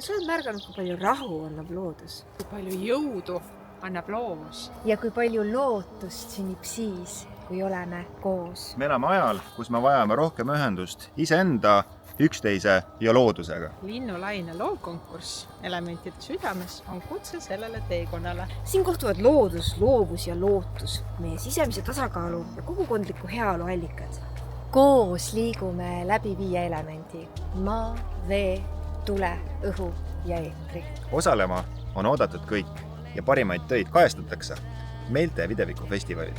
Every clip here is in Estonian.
Kas sa oled märganud, kui palju rahu annab loodus? Kui palju jõudu annab loovus. Ja kui palju lootust sünnib siis, kui oleme koos. Me elame ajal, kus me vajame rohkem ühendust iseenda, üksteise ja loodusega. Linnulaine loovkonkurss Elementide südames on kutse sellele teekonnale. Siin kohtuvad loodus, loovus ja lootus, meie sisemise tasakaalu ja kogukondliku heaolu allikad. Koos liigume läbi 5 elemendi: maa, vee, tule, õhu ja eetri. Osalema on oodatud kõik ja parimaid töid kajastatakse Meelte Videviku festivalil.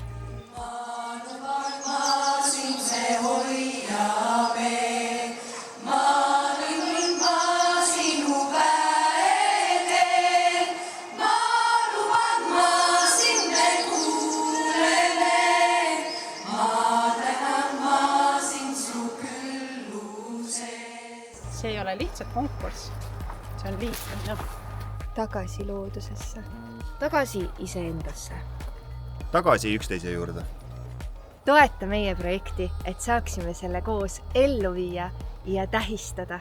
See ei ole lihtsalt konkurss, see on liikumine. Tagasi loodusesse. Tagasi iseendasse. Tagasi üksteise juurde. Toeta meie projekti, et saaksime selle koos ellu viia ja tähistada.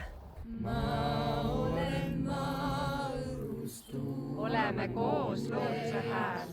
Oleme koos looduse hääl.